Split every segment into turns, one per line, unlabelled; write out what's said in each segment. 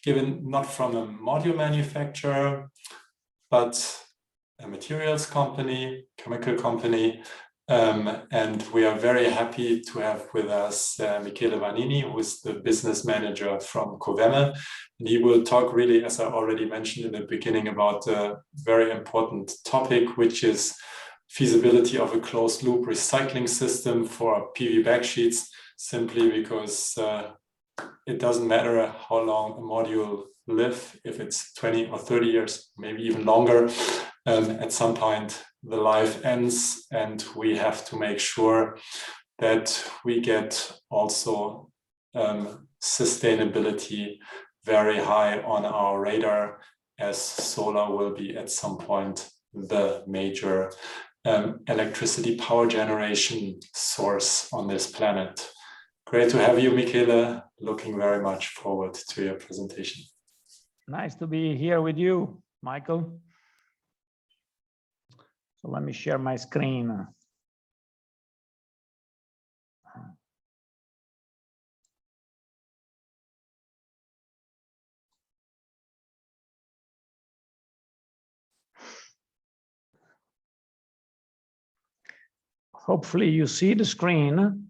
given not from a module manufacturer, but a materials company, chemical company. And we are very happy to have with us Michele Vannini, who is the business manager from Coveme. And he will talk really, as I already mentioned in the beginning, about a very important topic, which is feasibility of a closed loop recycling system for PV backsheets, simply because it doesn't matter how long a module lives, if it's 20 or 30 years, maybe even longer. At some point, the life ends, and we have to make sure that we get also sustainability very high on our radar, as solar will be at some point the major electricity power generation source on this planet. Great to have you, Michele. Looking very much forward to your presentation.
Nice to be here with you, Michael. So let me share my screen. Hopefully you see the screen.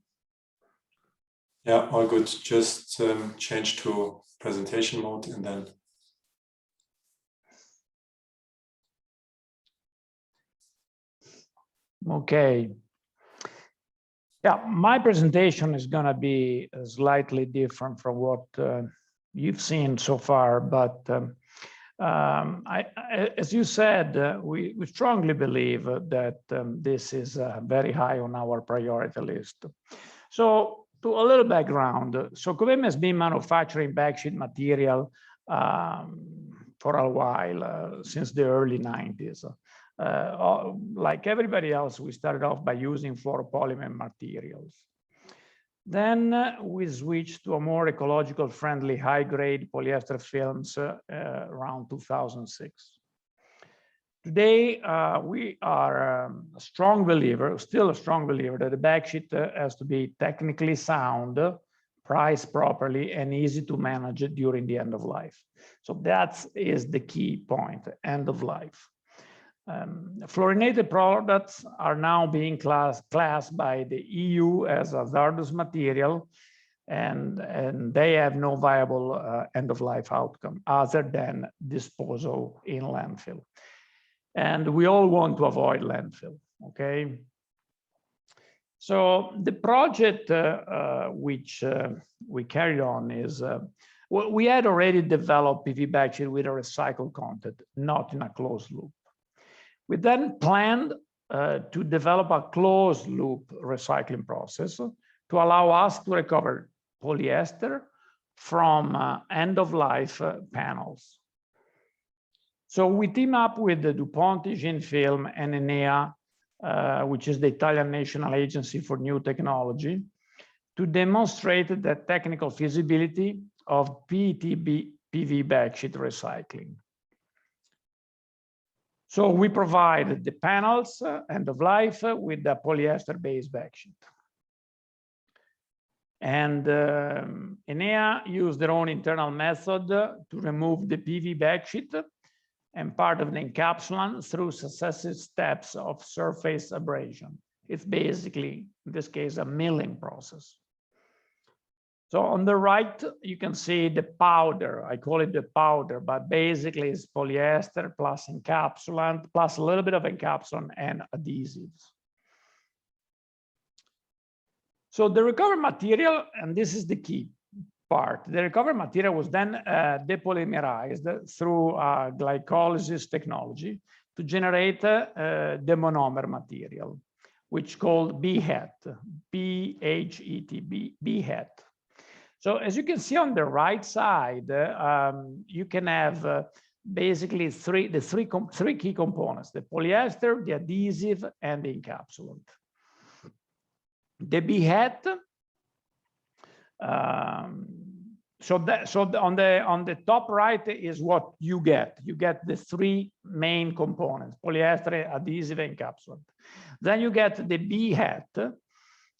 Yeah, all good. Just change to presentation mode and then.
Okay. Yeah, my presentation is going to be slightly different from what you've seen so far, but as you said, we strongly believe that this is very high on our priority list. So, to a little background, so Coveme has been manufacturing backsheet material for a while, since the early 90s. Like everybody else, we started off by using fluoropolymer materials. Then we switched to a more ecological friendly high-grade polyester films around 2006. Today, we are a strong believer, still a strong believer, that the backsheet has to be technically sound, priced properly, and easy to manage during the end of life. So that is the key point, end of life. Fluorinated products are now being classed by the EU as a hazardous material, and they have no viable end-of-life outcome other than disposal in landfill. And we all want to avoid landfill, okay? So the project which we carried on is, we had already developed PV backsheet with a recycled content, not in a closed loop. We then planned to develop a closed loop recycling process to allow us to recover polyester from end-of-life panels. So we team up with the DuPont Hygiene Film and Enea, which is the Italian National Agency for New Technology, to demonstrate the technical feasibility of PET PV backsheet recycling. So we provide the panels end of life with the polyester-based backsheet. And Enea used their own internal method to remove the PV backsheet and part of the encapsulant through successive steps of surface abrasion. It's basically, in this case, a milling process. So on the right, you can see the powder. I call it the powder, but basically it's polyester plus encapsulant, plus a little bit of encapsulant and adhesives. So the recovered material, and this is the key part, the recovered material was then depolymerized through glycolysis technology to generate the monomer material, which is called BHET, B-H-E-T, BHET. So as you can see on the right side, you can have basically three key components: the polyester, the adhesive, and the encapsulant. The BHET, so on the top right is what you get. You get the three main components: polyester, adhesive, and encapsulant. Then you get the BHET.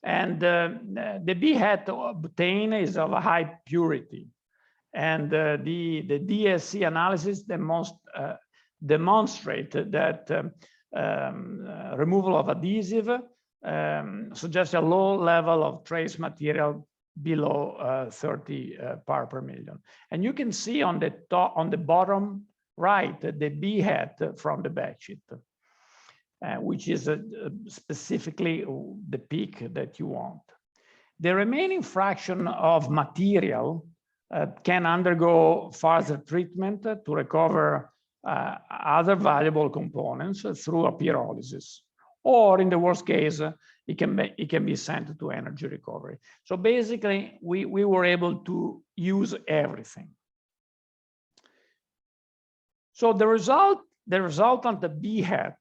And the BHET obtained is of a high purity. And the DSC analysis demonstrated that removal of adhesive suggests a low level of trace material below 30 part per million. And you can see on the top, on the bottom right, the B hat from the backsheet, which is specifically the peak that you want. The remaining fraction of material can undergo further treatment to recover other valuable components through a pyrolysis, or in the worst case, it can be sent to energy recovery. So basically, we were able to use everything. So the resultant B hat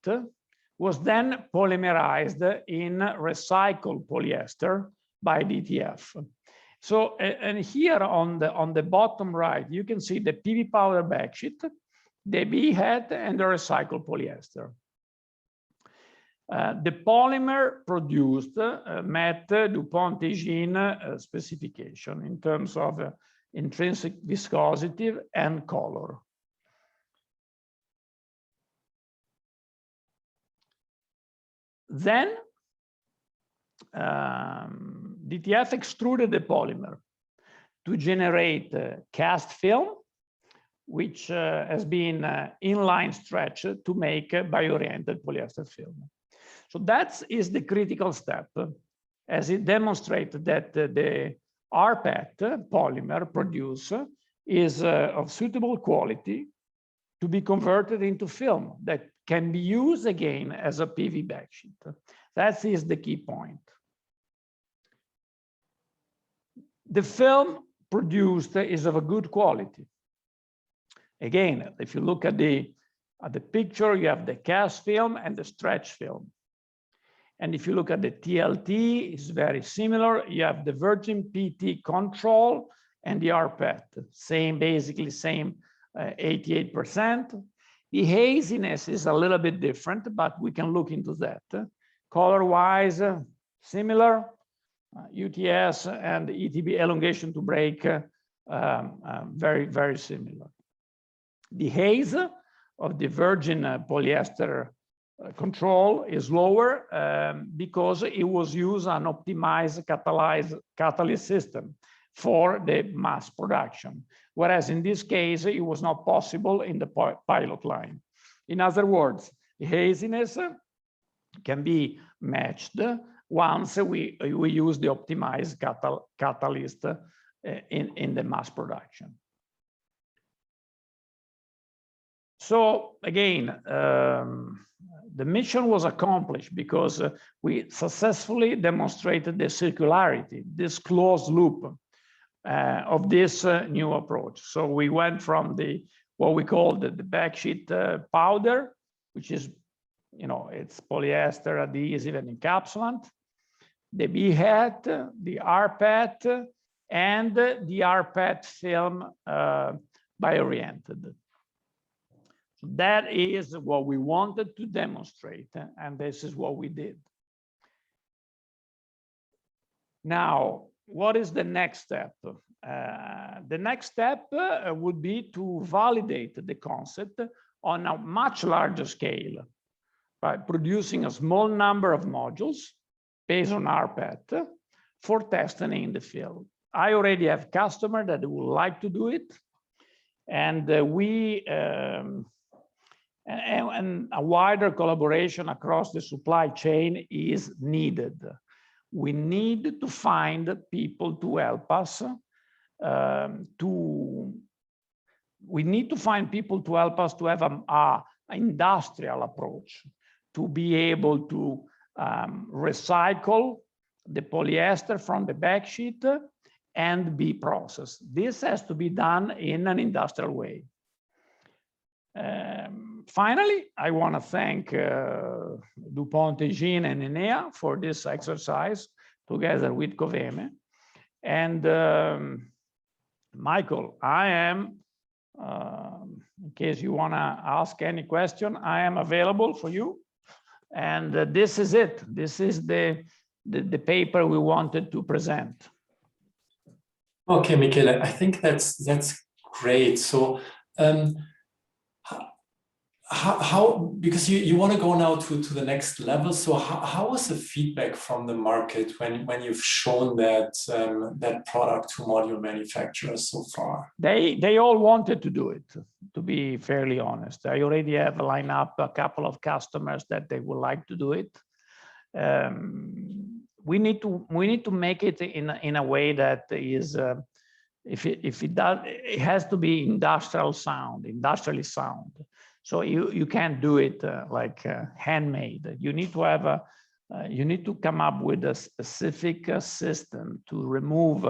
was then polymerized in recycled polyester by DTF. So, and here on the bottom right, you can see the PV powder backsheet, the B hat, and the recycled polyester. The polymer produced met DuPont-Teijin specification in terms of intrinsic viscosity and color. Then DTF extruded the polymer to generate cast film, which has been inline stretched to make bio-oriented polyester film. So that is the critical step, as it demonstrated that the rPET polymer produced is of suitable quality to be converted into film that can be used again as a PV backsheet. That is the key point. The film produced is of a good quality. Again, if you look at the picture, you have the cast film and the stretch film. And if you look at the TLT, it's very similar. You have the virgin PT control and the rPET, same, basically same 88%. The haziness is a little bit different, but we can look into that. Color-wise, similar. UTS and ETB elongation to break, very, very similar. The haze of the virgin polyester control is lower because it was used an optimized catalyst system for the mass production, whereas in this case, it was not possible in the pilot line. In other words, the haziness can be matched once we use the optimized catalyst in the mass production. So again, the mission was accomplished because we successfully demonstrated the circularity, this closed loop of this new approach. So we went from what we call the backsheet powder, which is, it's polyester, adhesive, and encapsulant, the B hat, the rPET, and the rPET film bio-oriented. That is what we wanted to demonstrate, and this is what we did. Now, what is the next step? The next step would be to validate the concept on a much larger scale by producing a small number of modules based on rPET for testing in the field. I already have customers that would like to do it, and and a wider collaboration across the supply chain is needed. We need to find people to help us we need to find people to help us to have an industrial approach to be able to recycle the polyester from the backsheet and be processed. This has to be done in an industrial way. Finally, I want to thank DuPont-Teijin and Enea for this exercise together with Coveme. And Michael, I am, in case you want to ask any question, I am available for you. And this is it. This is the paper we wanted to present.
Okay, Michele, I think that's great. So how because you want to go now to the next level. So how was the feedback from the market when you've shown that that product to module manufacturers so far?
They all wanted to do it, to be fairly honest. I already have lined up a couple of customers that they would like to do it. We need to make it in a way that is if it does, it has to be industrially sound. So you can't do it like handmade. You need to have you need to come up with a specific system to remove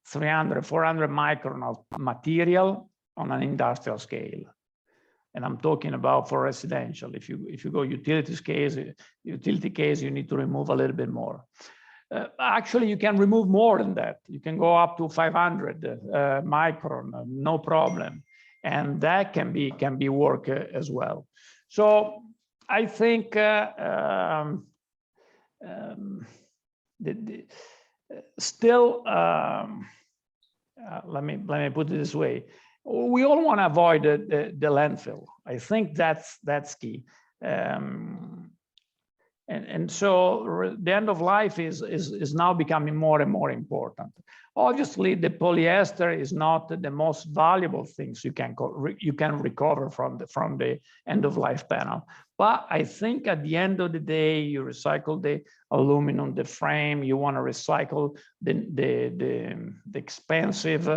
300, 400 micron of material on an industrial scale. And I'm talking about for residential. If you go utility case, you need to remove a little bit more. Actually, you can remove more than that. You can go up to 500 micron, no problem, and that can be work as well. So I think still, let me put it this way: we all want to avoid the landfill. I think that's key. And so the end of life is now becoming more and more important. Obviously, the polyester is not the most valuable things you can recover from the end of life panel. But I think at the end of the day, you recycle the aluminum, the frame. You want to recycle the expensive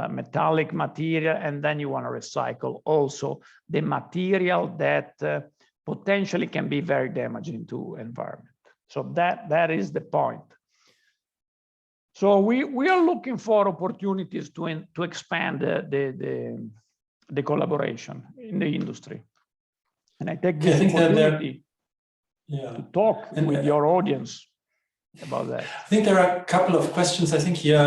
metallic material, and then you want to recycle also the material that potentially can be very damaging to environment. So that is the point. So we are looking for opportunities to expand the collaboration in the industry. And I take this opportunity to talk with your audience about that.
I think there are a couple of questions. I think here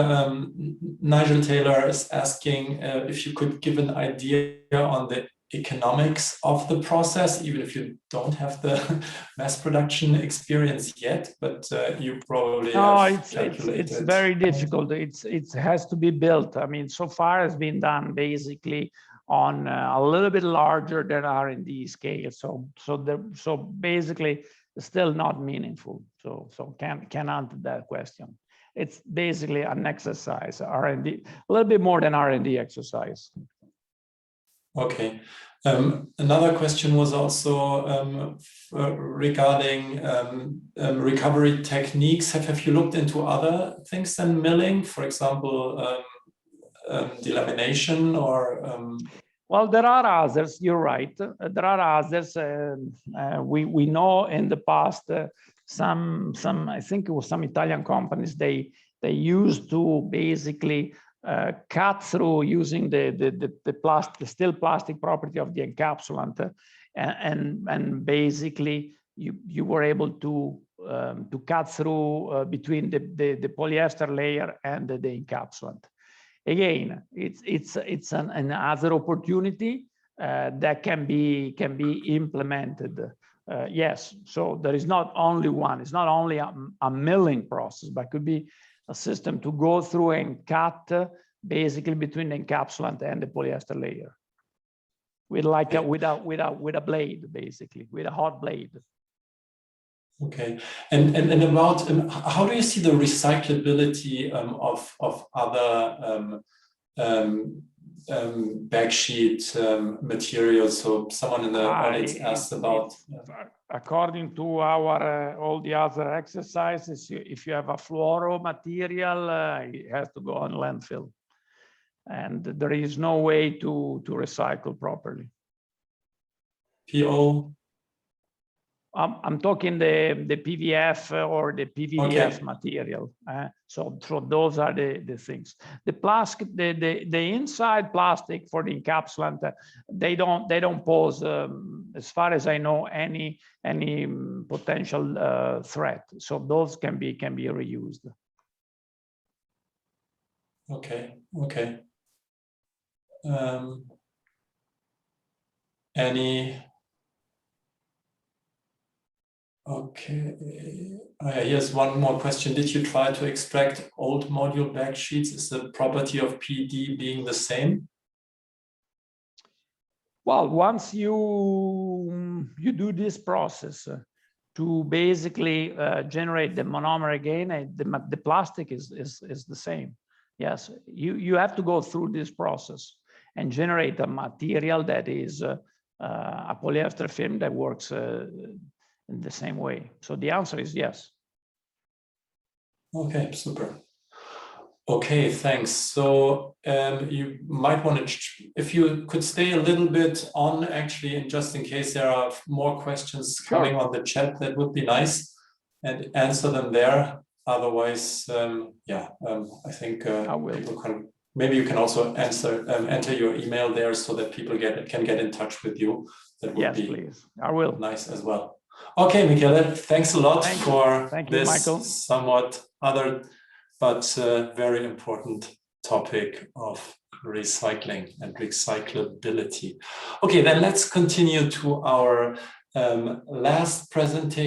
Nigel Taylor is asking if you could give an idea on the economics of the process, even if you don't have the mass production experience yet, but you probably
it's very difficult. It has to be built. I mean, so far it's been done basically on a little bit larger than R&D scale. So basically it's still not meaningful. So can answer that question. It's basically an exercise, R&D, a little bit more than R&D exercise.
Okay. Another question was also regarding recovery techniques. Have you looked into other things than milling, for example, delamination or?
Well, there are others. You're right. There are others. We know in the past some I think it was some Italian companies they used to basically cut through using the still plastic property of the encapsulant, and basically you were able to cut through between the polyester layer and the encapsulant. Again, it's another opportunity that can be implemented. Yes, so there is not only one. It's not only a milling process, but it could be a system to go through and cut basically between the encapsulant and the polyester layer, with like with a blade, basically with a hot blade.
Okay, and about how do you see the recyclability of other backsheet materials? So someone in the audience asked about.
According to our all the other exercises, if you have a fluoro material, it has to go on landfill, and there is no way to recycle properly.
PO.
I'm talking the PVF or the PVDF material. So those are the things. The plastic, the inside plastic for the encapsulant, they don't pose, as far as I know, any potential threat. So those can be reused.
Okay. Okay. Any Okay, here's one more question. Did you try to extract old module backsheets? Is the property of PD being the same?
Well, once you do this process to basically generate the monomer again, the plastic is the same. Yes, you have to go through this process and generate a material that is a polyester film that works in the same way. So the answer is yes.
Okay, super. Okay, thanks. So you might want to, if you could stay a little bit on actually, and just in case there are more questions coming on the chat, that would be nice, and answer them there. Otherwise, I think people can, maybe you can also enter your email there so that people can get in touch with you. That would be
please. I will.
Nice as well. Okay, Michele, thanks a lot for this
Michael.
somewhat other but very important topic of recycling and recyclability. Okay, then let's continue to our last presentation.